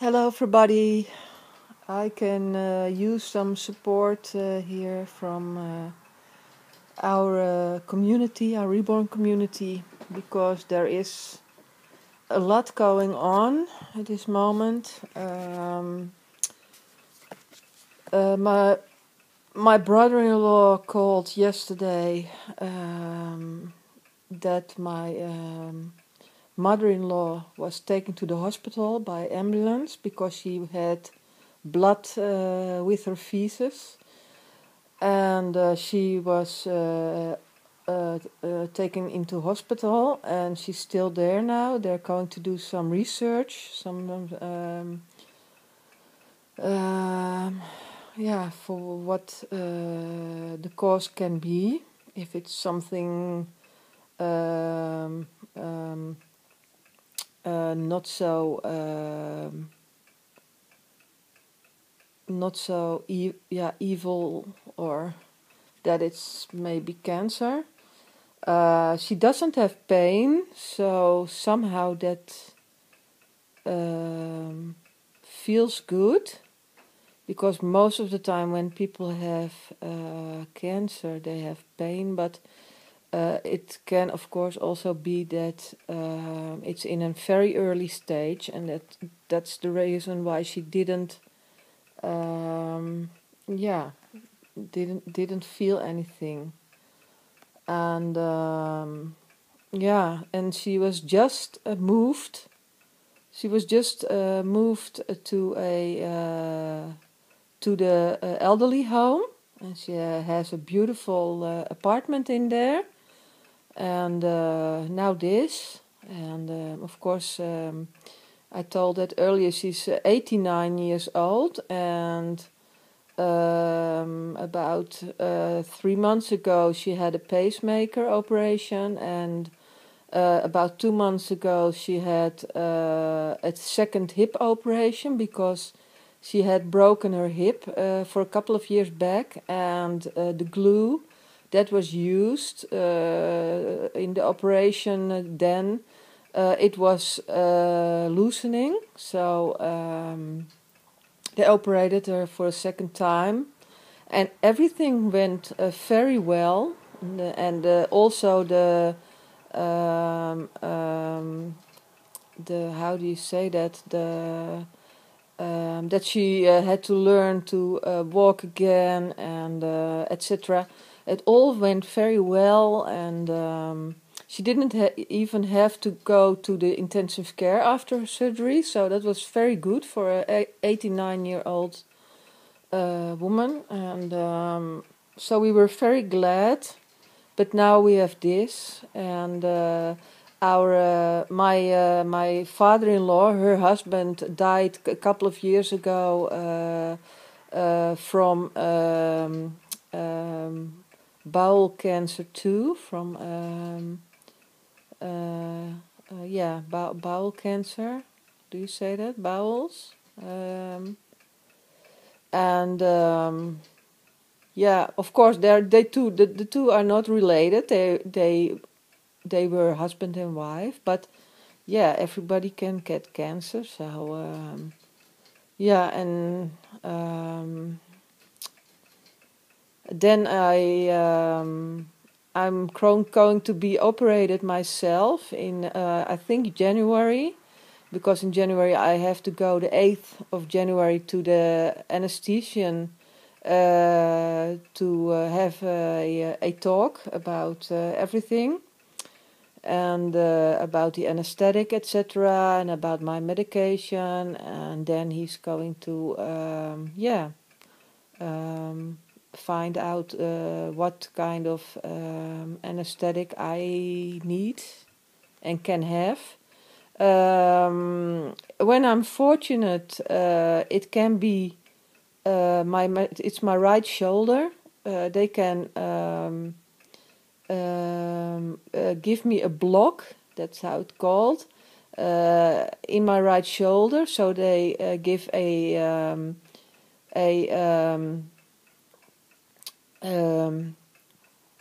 Hello, everybody. I can use some support here from our community, our reborn community, because there is a lot going on at this moment. My brother-in-law called yesterday that my mother-in-law was taken to the hospital by ambulance because she had blood with her feces, and she was taken into hospital, and she's still there now. They're going to do some research, for what the cause can be, if it's something not so evil, or that it's maybe cancer. She doesn't have pain, so somehow that feels good, because most of the time when people have cancer, they have pain, but it can, of course, also be that it's in a very early stage, and that's the reason why she didn't feel anything. And and she was just moved. She was just moved to the elderly home, and she has a beautiful apartment in there. And now this, and of course, I told that earlier. She's 89 years old, and about 3 months ago she had a pacemaker operation, and about 2 months ago she had a second hip operation because she had broken her hip for a couple of years back, and the glue that was used in the operation then, it was loosening, so they operated her for a second time, and everything went very well. And also the how do you say that, that she had to learn to walk again, and etc. It all went very well, and she didn't even have to go to the intensive care after her surgery, so that was very good for an 89-year-old woman. And so we were very glad. But now we have this, and my father-in-law, her husband, died a couple of years ago from bowel cancer too. Bowel cancer. Do you say that? Bowels. Of course, the two are not related. They were husband and wife, but yeah, everybody can get cancer. So then I'm going to be operated myself in I think January, because in January I have to go the 8th of January to the anesthesian to have a talk about everything, and about the anesthetic, etc., and about my medication. And then he's going to find out what kind of anesthetic I need and can have. When I'm fortunate, it can be it's my right shoulder. They can give me a block. That's how it's called, in my right shoulder. So they give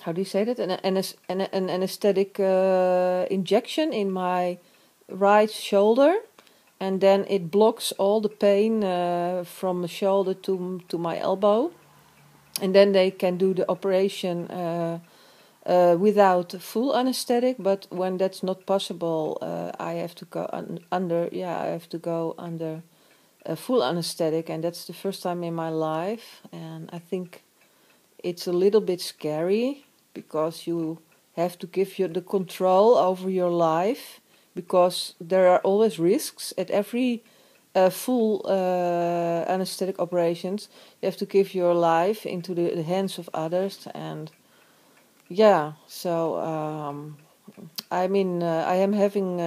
how do you say that? An anesthetic injection in my right shoulder, and then it blocks all the pain from the shoulder to my elbow, and then they can do the operation without full anesthetic. But when that's not possible, I have to go under. Yeah, I have to go under full anesthetic, and that's the first time in my life. And I think it's a little bit scary because you have to give you the control over your life, because there are always risks at every full anesthetic operations. You have to give your life into the hands of others, and yeah, so I mean, I am having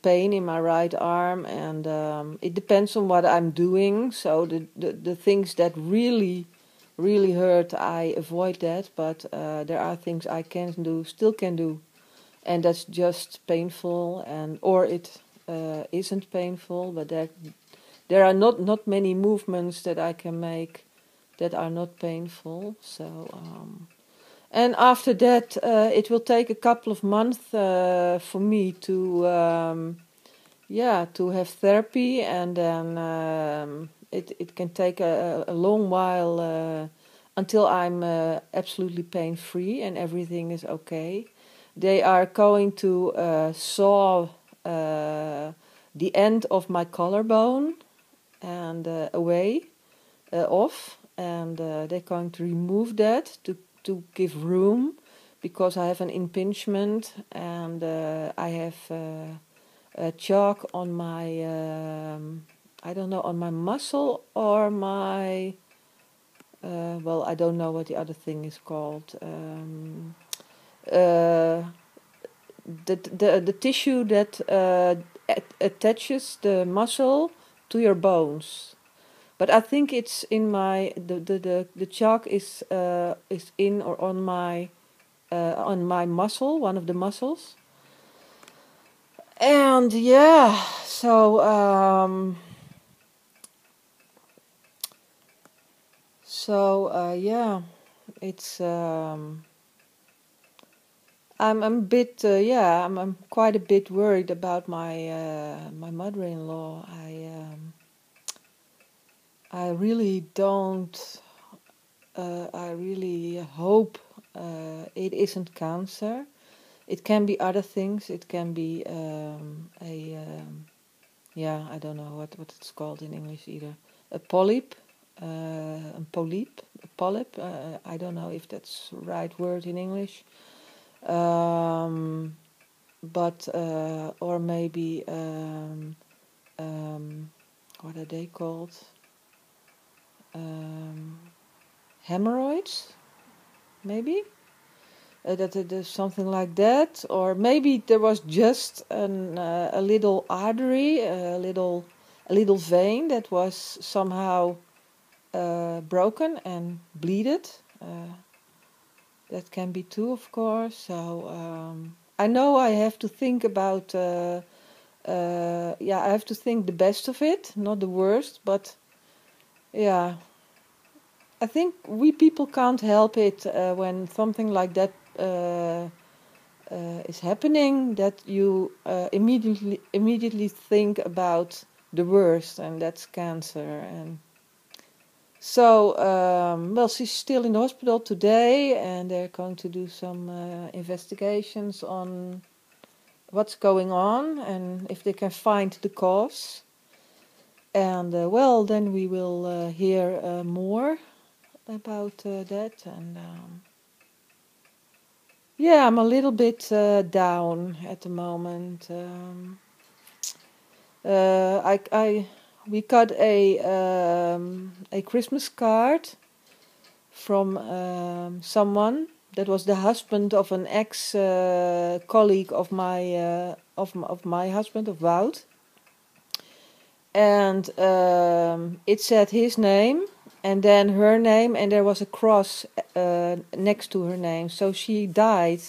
pain in my right arm, and it depends on what I'm doing. So the things that really hurt, I avoid that. But there are things I still can do, and that's just painful, or it isn't painful. But there are not many movements that I can make that are not painful. So. And after that, it will take a couple of months for me to have therapy, and then it can take a long while until I'm absolutely pain free and everything is okay. They are going to saw the end of my collarbone and off, and they're going to remove that to give room, because I have an impingement, and I have a chalk on my I don't know, on my muscle or my well, I don't know what the other thing is called. The tissue that attaches the muscle to your bones. But I think it's in my the chalk is in or on my muscle, one of the muscles. And yeah, so yeah, it's I'm a bit I'm quite a bit worried about my mother-in-law. I really don't. I really hope it isn't cancer. It can be other things. It can be I don't know what it's called in English either. A polyp, a polyp. I don't know if that's the right word in English. But or maybe what are they called? Hemorrhoids, maybe that there's something like that, or maybe there was just a little artery, a little vein that was somehow broken and bleeded. That can be too, of course. So I know I have to think about. I have to think the best of it, not the worst, but yeah. I think we people can't help it when something like that is happening, that you immediately think about the worst, and that's cancer. And so, well, she's still in the hospital today, and they're going to do some investigations on what's going on and if they can find the cause. And well, then we will hear more about that. And yeah, I'm a little bit down at the moment. We got a Christmas card from someone that was the husband of an ex colleague of my husband, of Wout. And it said his name and then her name, and there was a cross next to her name. So she died,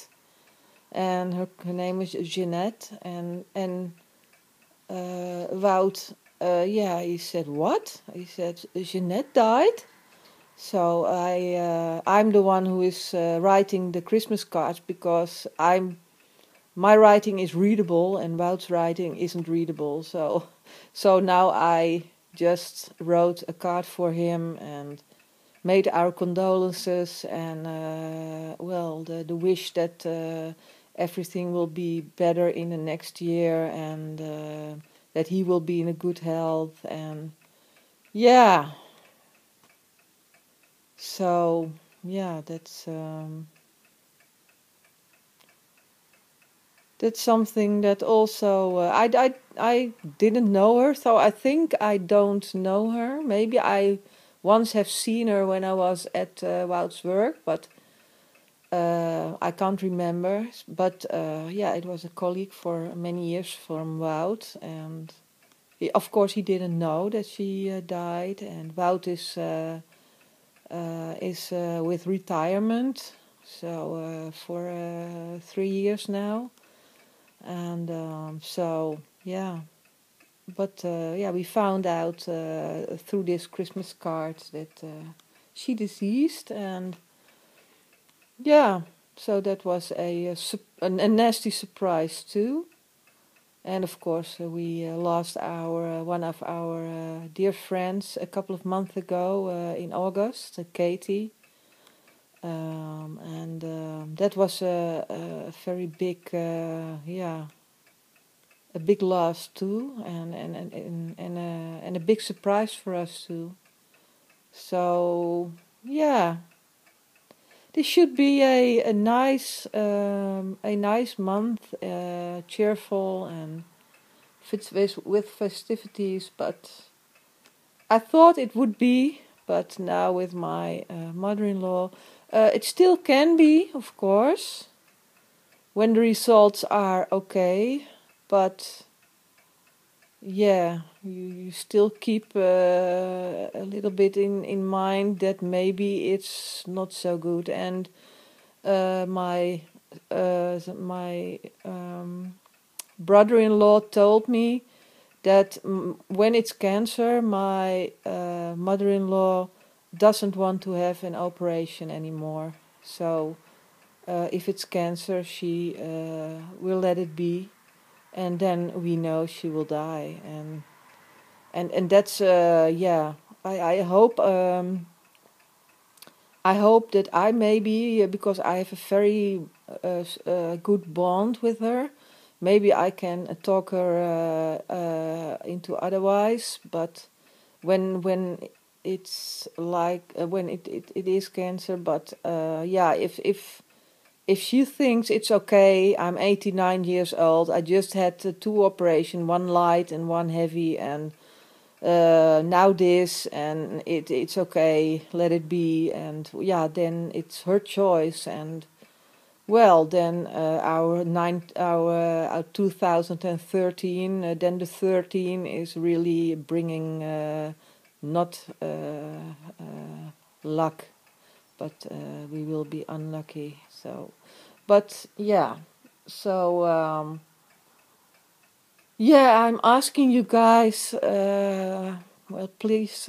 and her name is Jeanette. And Wout, he said, what? He said, Jeanette died? So I'm the one who is writing the Christmas cards, because I'm my writing is readable and Wout's writing isn't readable. So now I just wrote a card for him and made our condolences and well, the wish that everything will be better in the next year and that he will be in a good health. And yeah, so yeah, that's something that also I didn't know her, so I think I don't know her. Maybe I once have seen her when I was at Wout's work, but I can't remember. But yeah, it was a colleague for many years from Wout, and of course he didn't know that she died. And Wout is with retirement, so for 3 years now. And so yeah, but yeah, we found out through this Christmas card that she deceased, and yeah, so that was a nasty surprise too. And of course, we lost our one of our dear friends a couple of months ago in August, Katie. And that was a very big, yeah, a big loss too, and a big surprise for us too. So yeah, this should be a nice month, cheerful and fits with festivities. But I thought it would be, but now with my mother-in-law, it still can be, of course, when the results are okay. But yeah, you still keep a little bit in mind that maybe it's not so good. And my brother-in-law told me that when it's cancer, my mother-in-law doesn't want to have an operation anymore. So if it's cancer, she will let it be, and then we know she will die. And that's yeah. I hope I hope that I maybe because I have a very good bond with her. Maybe I can talk her into otherwise. But when it's like when it is cancer. But yeah, if she thinks it's okay, I'm 89 years old. I just had 2 operations, one light and one heavy, and now this, and it's okay, let it be. And yeah, then it's her choice. And well, then our 2013, then the 13 is really bringing not luck, but we will be unlucky. So, but yeah, so yeah, I'm asking you guys, well, please,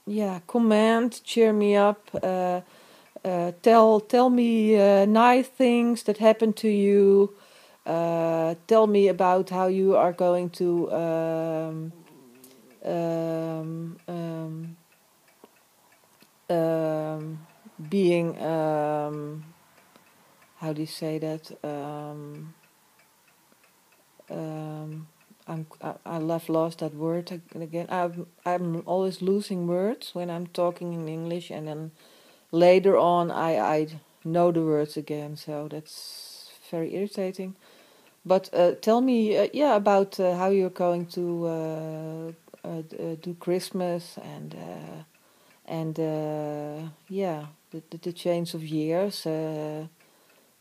yeah, comment, cheer me up, tell me nice things that happened to you. Tell me about how you are going to um, um, being how do you say that? I love lost that word again. I'm always losing words when I'm talking in English, and then later on I know the words again. So that's very irritating. But tell me, yeah, about how you're going to do Christmas and yeah, the change of years.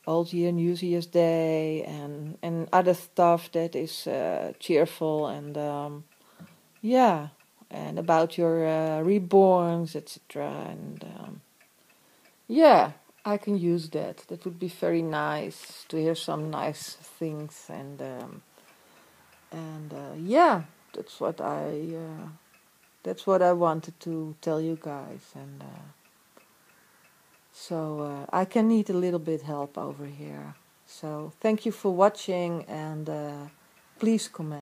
Old Year, New Year's Day, and other stuff that is cheerful, and yeah, and about your reborns, etc. And yeah, I can use that. That would be very nice to hear some nice things, and yeah, that's what I wanted to tell you guys, and so I can need a little bit help over here. So thank you for watching, and please comment.